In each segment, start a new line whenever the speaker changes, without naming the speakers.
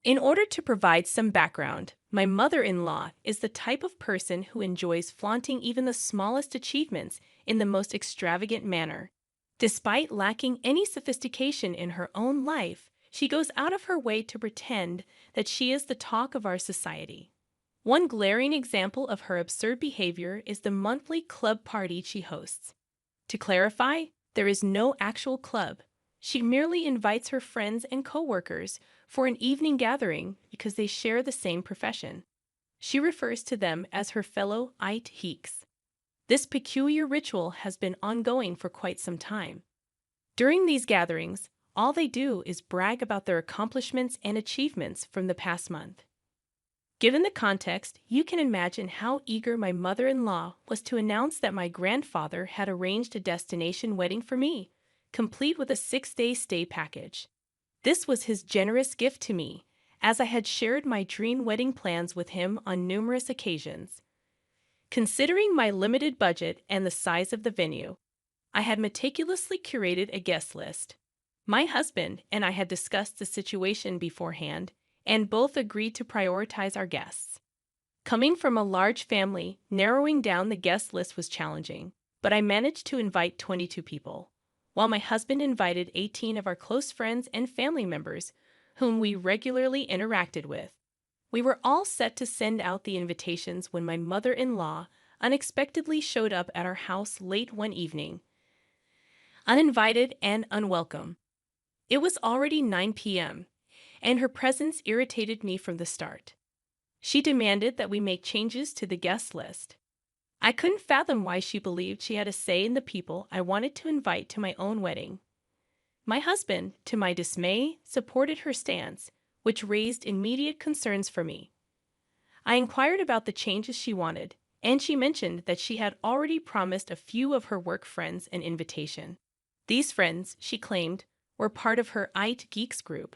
In order to provide some background, my mother-in-law is the type of person who enjoys flaunting even the smallest achievements in the most extravagant manner. Despite lacking any sophistication in her own life, she goes out of her way to pretend that she is the talk of our society. One glaring example of her absurd behavior is the monthly club party she hosts. To clarify, there is no actual club. She merely invites her friends and coworkers for an evening gathering because they share the same profession. She refers to them as her fellow AITA. This peculiar ritual has been ongoing for quite some time. During these gatherings, all they do is brag about their accomplishments and achievements from the past month. Given the context, you can imagine how eager my mother-in-law was to announce that my grandfather had arranged a destination wedding for me, complete with a 6-day stay package. This was his generous gift to me, as I had shared my dream wedding plans with him on numerous occasions. Considering my limited budget and the size of the venue, I had meticulously curated a guest list. My husband and I had discussed the situation beforehand, and both agreed to prioritize our guests. Coming from a large family, narrowing down the guest list was challenging, but I managed to invite 22 people, while my husband invited 18 of our close friends and family members whom we regularly interacted with. We were all set to send out the invitations when my mother-in-law unexpectedly showed up at our house late one evening, uninvited and unwelcome. It was already 9 p.m., and her presence irritated me from the start. She demanded that we make changes to the guest list. I couldn't fathom why she believed she had a say in the people I wanted to invite to my own wedding. My husband, to my dismay, supported her stance, which raised immediate concerns for me. I inquired about the changes she wanted, and she mentioned that she had already promised a few of her work friends an invitation. These friends, she claimed, were part of her AITA Geeks group.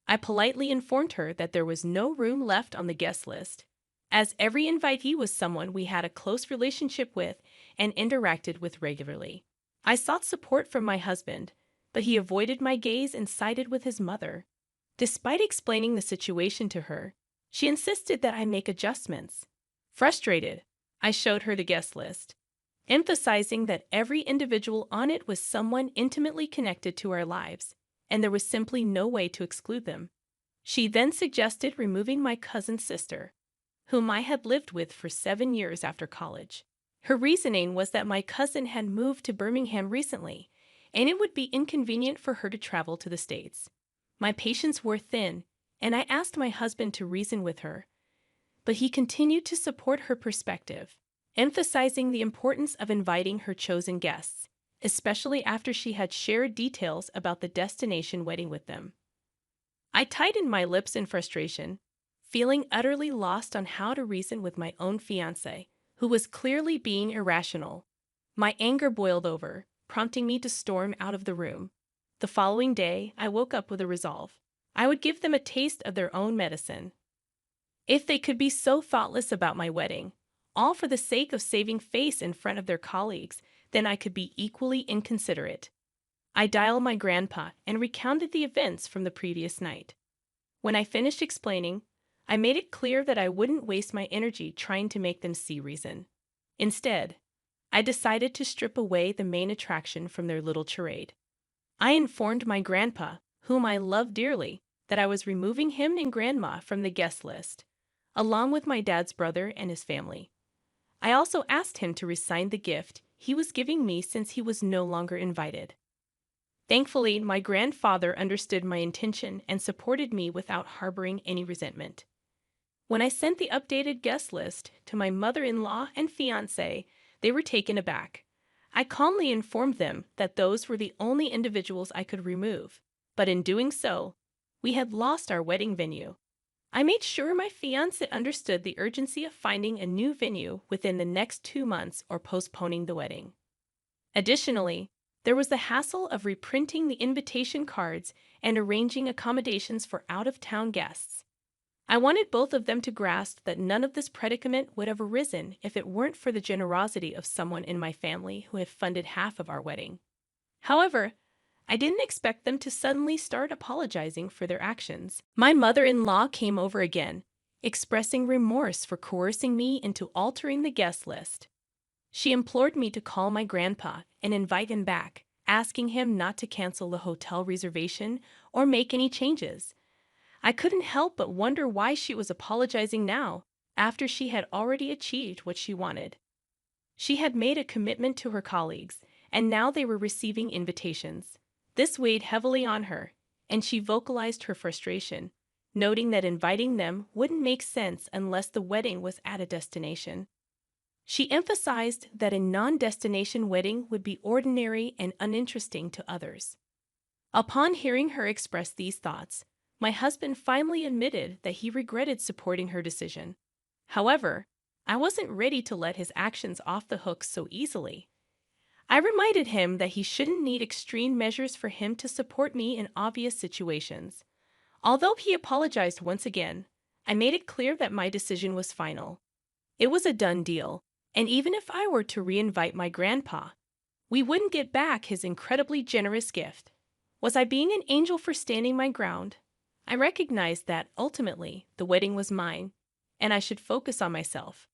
I politely informed her that there was no room left on the guest list, as every invitee was someone we had a close relationship with and interacted with regularly. I sought support from my husband, but he avoided my gaze and sided with his mother. Despite explaining the situation to her, she insisted that I make adjustments. Frustrated, I showed her the guest list, emphasizing that every individual on it was someone intimately connected to our lives, and there was simply no way to exclude them. She then suggested removing my cousin's sister, whom I had lived with for 7 years after college. Her reasoning was that my cousin had moved to Birmingham recently, and it would be inconvenient for her to travel to the States. My patience wore thin, and I asked my husband to reason with her, but he continued to support her perspective, emphasizing the importance of inviting her chosen guests, especially after she had shared details about the destination wedding with them. I tightened my lips in frustration, feeling utterly lost on how to reason with my own fiancé, who was clearly being irrational. My anger boiled over, prompting me to storm out of the room. The following day, I woke up with a resolve. I would give them a taste of their own medicine. If they could be so thoughtless about my wedding, all for the sake of saving face in front of their colleagues, then I could be equally inconsiderate. I dialed my grandpa and recounted the events from the previous night. When I finished explaining, I made it clear that I wouldn't waste my energy trying to make them see reason. Instead, I decided to strip away the main attraction from their little charade. I informed my grandpa, whom I loved dearly, that I was removing him and grandma from the guest list, along with my dad's brother and his family. I also asked him to resign the gift he was giving me since he was no longer invited. Thankfully, my grandfather understood my intention and supported me without harboring any resentment. When I sent the updated guest list to my mother-in-law and fiancé, they were taken aback. I calmly informed them that those were the only individuals I could remove, but in doing so, we had lost our wedding venue. I made sure my fiancé understood the urgency of finding a new venue within the next 2 months or postponing the wedding. Additionally, there was the hassle of reprinting the invitation cards and arranging accommodations for out-of-town guests. I wanted both of them to grasp that none of this predicament would have arisen if it weren't for the generosity of someone in my family who had funded half of our wedding. However, I didn't expect them to suddenly start apologizing for their actions. My mother-in-law came over again, expressing remorse for coercing me into altering the guest list. She implored me to call my grandpa and invite him back, asking him not to cancel the hotel reservation or make any changes. I couldn't help but wonder why she was apologizing now, after she had already achieved what she wanted. She had made a commitment to her colleagues, and now they were receiving invitations. This weighed heavily on her, and she vocalized her frustration, noting that inviting them wouldn't make sense unless the wedding was at a destination. She emphasized that a non-destination wedding would be ordinary and uninteresting to others. Upon hearing her express these thoughts, my husband finally admitted that he regretted supporting her decision. However, I wasn't ready to let his actions off the hook so easily. I reminded him that he shouldn't need extreme measures for him to support me in obvious situations. Although he apologized once again, I made it clear that my decision was final. It was a done deal, and even if I were to reinvite my grandpa, we wouldn't get back his incredibly generous gift. Was I being an angel for standing my ground? I recognized that, ultimately, the wedding was mine, and I should focus on myself.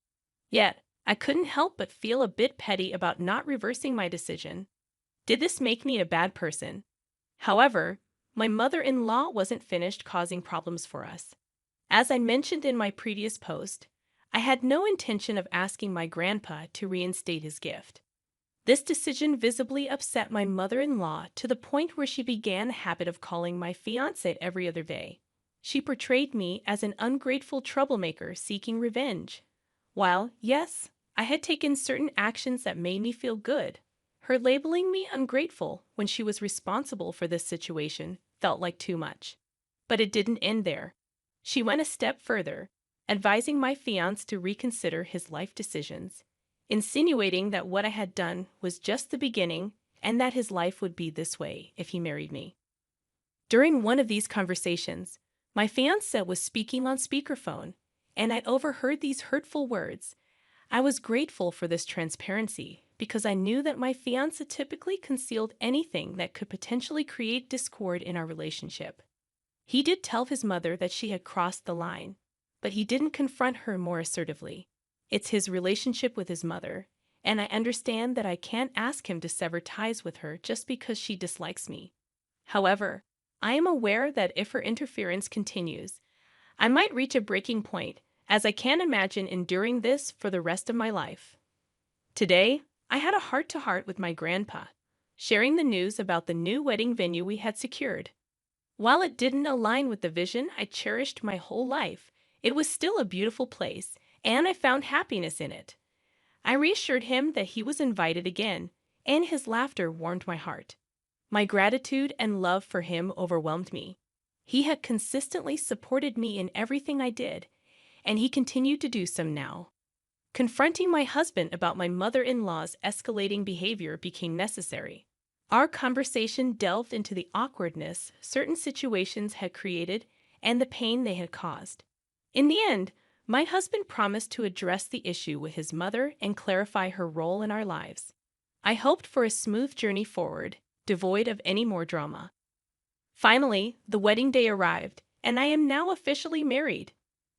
Yet, I couldn't help but feel a bit petty about not reversing my decision. Did this make me a bad person? However, my mother-in-law wasn't finished causing problems for us. As I mentioned in my previous post, I had no intention of asking my grandpa to reinstate his gift. This decision visibly upset my mother-in-law to the point where she began a habit of calling my fiancé every other day. She portrayed me as an ungrateful troublemaker seeking revenge. While, yes, I had taken certain actions that made me feel good, her labeling me ungrateful when she was responsible for this situation felt like too much. But it didn't end there. She went a step further, advising my fiancé to reconsider his life decisions, insinuating that what I had done was just the beginning and that his life would be this way if he married me. During one of these conversations, my fiancé was speaking on speakerphone, and I overheard these hurtful words. I was grateful for this transparency because I knew that my fiancé typically concealed anything that could potentially create discord in our relationship. He did tell his mother that she had crossed the line, but he didn't confront her more assertively. It's his relationship with his mother, and I understand that I can't ask him to sever ties with her just because she dislikes me. However, I am aware that if her interference continues, I might reach a breaking point, as I can't imagine enduring this for the rest of my life. Today, I had a heart-to-heart with my grandpa, sharing the news about the new wedding venue we had secured. While it didn't align with the vision I cherished my whole life, it was still a beautiful place, and I found happiness in it. I reassured him that he was invited again, and his laughter warmed my heart. My gratitude and love for him overwhelmed me. He had consistently supported me in everything I did, and he continued to do so now. Confronting my husband about my mother-in-law's escalating behavior became necessary. Our conversation delved into the awkwardness certain situations had created and the pain they had caused. In the end, my husband promised to address the issue with his mother and clarify her role in our lives. I hoped for a smooth journey forward, devoid of any more drama. Finally, the wedding day arrived, and I am now officially married.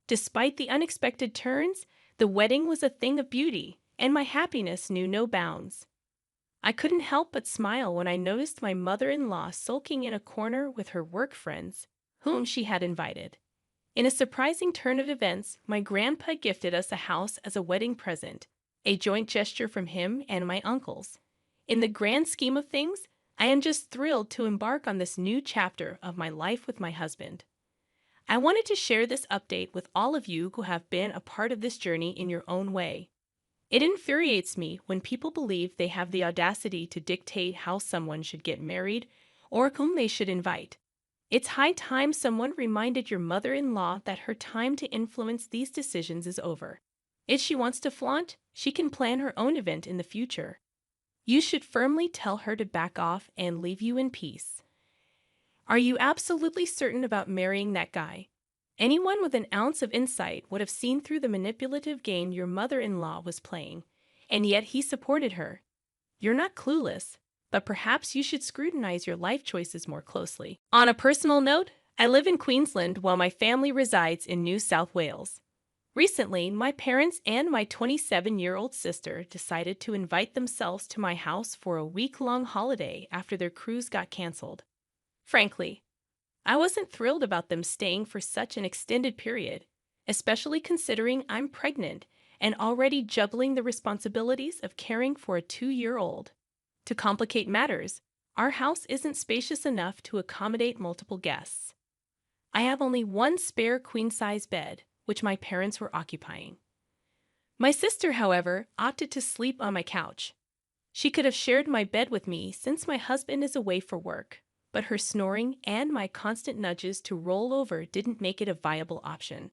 Despite the unexpected turns, the wedding was a thing of beauty, and my happiness knew no bounds. I couldn't help but smile when I noticed my mother-in-law sulking in a corner with her work friends, whom she had invited. In a surprising turn of events, my grandpa gifted us a house as a wedding present, a joint gesture from him and my uncles. In the grand scheme of things, I am just thrilled to embark on this new chapter of my life with my husband. I wanted to share this update with all of you who have been a part of this journey in your own way. It infuriates me when people believe they have the audacity to dictate how someone should get married or whom they should invite. It's high time someone reminded your mother-in-law that her time to influence these decisions is over. If she wants to flaunt, she can plan her own event in the future. You should firmly tell her to back off and leave you in peace. Are you absolutely certain about marrying that guy? Anyone with an ounce of insight would have seen through the manipulative game your mother-in-law was playing, and yet he supported her. You're not clueless. but perhaps you should scrutinize your life choices more closely. On a personal note, I live in Queensland while my family resides in New South Wales. Recently, my parents and my 27-year-old sister decided to invite themselves to my house for a week-long holiday after their cruise got canceled. Frankly, I wasn't thrilled about them staying for such an extended period, especially considering I'm pregnant and already juggling the responsibilities of caring for a 2-year-old. To complicate matters, our house isn't spacious enough to accommodate multiple guests. I have only one spare queen-size bed, which my parents were occupying. My sister, however, opted to sleep on my couch. She could have shared my bed with me since my husband is away for work, but her snoring and my constant nudges to roll over didn't make it a viable option.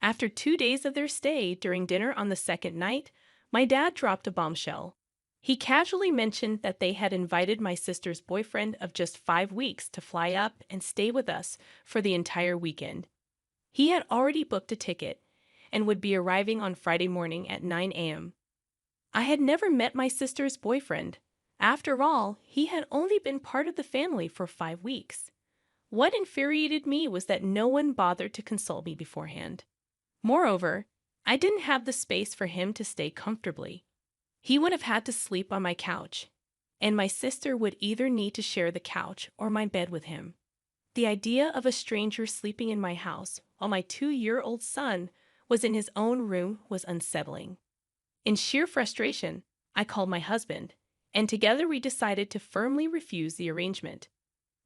After 2 days of their stay, during dinner on the second night, my dad dropped a bombshell. He casually mentioned that they had invited my sister's boyfriend of just 5 weeks to fly up and stay with us for the entire weekend. He had already booked a ticket and would be arriving on Friday morning at 9 a.m. I had never met my sister's boyfriend. After all, he had only been part of the family for 5 weeks. What infuriated me was that no one bothered to consult me beforehand. Moreover, I didn't have the space for him to stay comfortably. He would have had to sleep on my couch, and my sister would either need to share the couch or my bed with him. The idea of a stranger sleeping in my house while my 2-year-old son was in his own room was unsettling. In sheer frustration, I called my husband, and together we decided to firmly refuse the arrangement.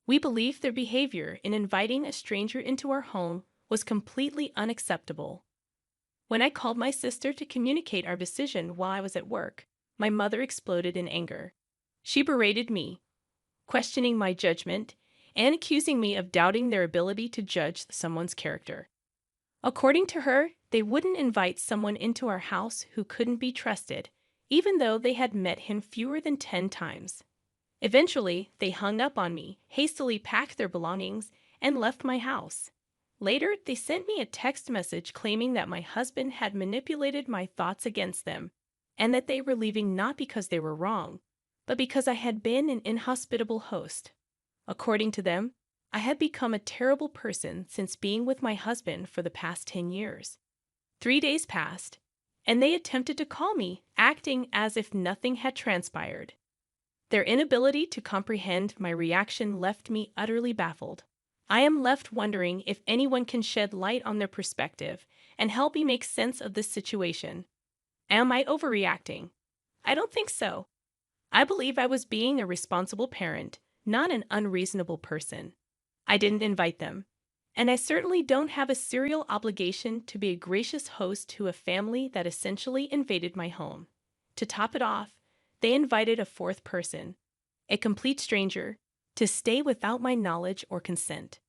We believed their behavior in inviting a stranger into our home was completely unacceptable. When I called my sister to communicate our decision while I was at work, my mother exploded in anger. She berated me, questioning my judgment and accusing me of doubting their ability to judge someone's character. According to her, they wouldn't invite someone into our house who couldn't be trusted, even though they had met him fewer than 10 times. Eventually, they hung up on me, hastily packed their belongings, and left my house. Later, they sent me a text message claiming that my husband had manipulated my thoughts against them, and that they were leaving not because they were wrong, but because I had been an inhospitable host. According to them, I had become a terrible person since being with my husband for the past 10 years. 3 days passed, and they attempted to call me, acting as if nothing had transpired. Their inability to comprehend my reaction left me utterly baffled. I am left wondering if anyone can shed light on their perspective and help me make sense of this situation. Am I overreacting? I don't think so. I believe I was being a responsible parent, not an unreasonable person. I didn't invite them, and I certainly don't have a serial obligation to be a gracious host to a family that essentially invaded my home. To top it off, they invited a fourth person, a complete stranger, to stay without my knowledge or consent.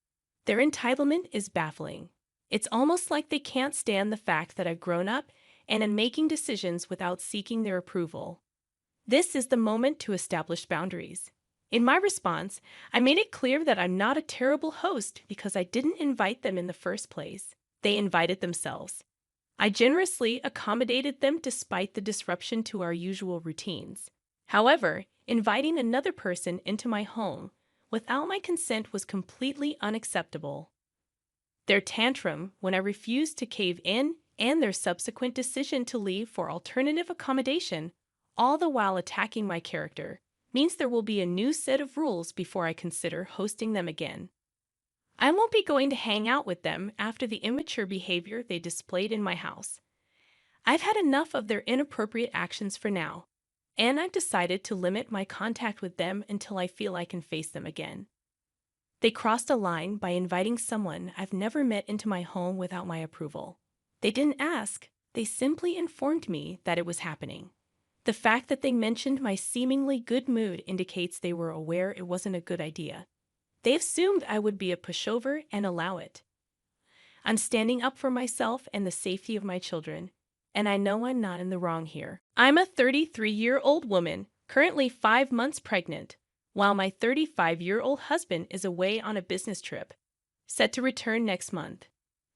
Their entitlement is baffling. It's almost like they can't stand the fact that I've grown up and am making decisions without seeking their approval. This is the moment to establish boundaries. In my response, I made it clear that I'm not a terrible host because I didn't invite them in the first place. They invited themselves. I generously accommodated them despite the disruption to our usual routines. However, inviting another person into my home without my consent was completely unacceptable. Their tantrum when I refused to cave in and their subsequent decision to leave for alternative accommodation, all the while attacking my character, means there will be a new set of rules before I consider hosting them again. I won't be going to hang out with them after the immature behavior they displayed in my house. I've had enough of their inappropriate actions for now, and I've decided to limit my contact with them until I feel I can face them again. They crossed a line by inviting someone I've never met into my home without my approval. They didn't ask, they simply informed me that it was happening. The fact that they mentioned my seemingly good mood indicates they were aware it wasn't a good idea. They assumed I would be a pushover and allow it. I'm standing up for myself and the safety of my children, and I know I'm not in the wrong here. I'm a 33-year-old woman, currently 5 months pregnant, while my 35-year-old husband is away on a business trip, set to return next month.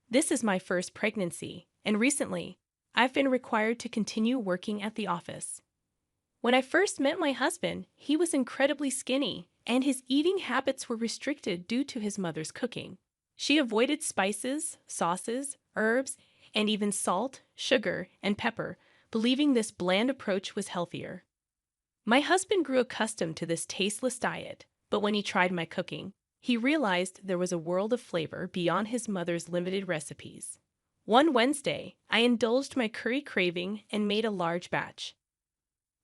This is my first pregnancy, and recently, I've been required to continue working at the office. When I first met my husband, he was incredibly skinny, and his eating habits were restricted due to his mother's cooking. She avoided spices, sauces, herbs, and even salt, sugar, and pepper, believing this bland approach was healthier. My husband grew accustomed to this tasteless diet, but when he tried my cooking, he realized there was a world of flavor beyond his mother's limited recipes. One Wednesday, I indulged my curry craving and made a large batch.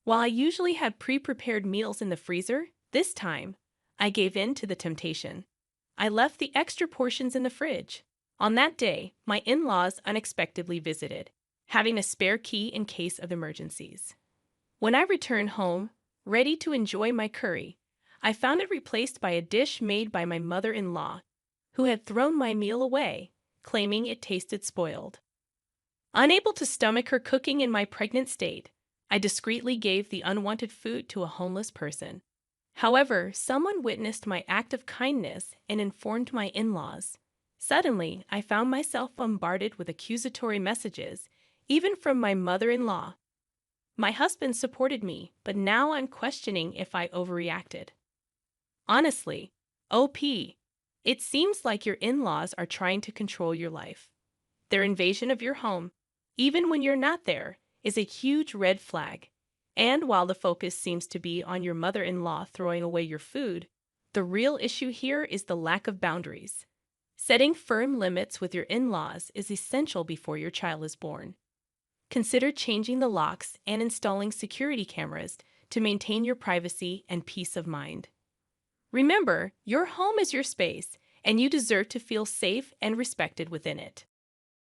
While I usually had pre-prepared meals in the freezer, this time, I gave in to the temptation. I left the extra portions in the fridge. On that day, my in-laws unexpectedly visited, having a spare key in case of emergencies. When I returned home, ready to enjoy my curry, I found it replaced by a dish made by my mother-in-law, who had thrown my meal away, claiming it tasted spoiled. Unable to stomach her cooking in my pregnant state, I discreetly gave the unwanted food to a homeless person. However, someone witnessed my act of kindness and informed my in-laws. Suddenly, I found myself bombarded with accusatory messages, even from my mother-in-law. My husband supported me, but now I'm questioning if I overreacted. Honestly, OP, it seems like your in-laws are trying to control your life. Their invasion of your home, even when you're not there, is a huge red flag. And while the focus seems to be on your mother-in-law throwing away your food, the real issue here is the lack of boundaries. Setting firm limits with your in-laws is essential before your child is born. Consider changing the locks and installing security cameras to maintain your privacy and peace of mind. Remember, your home is your space, and you deserve to feel safe and respected within it.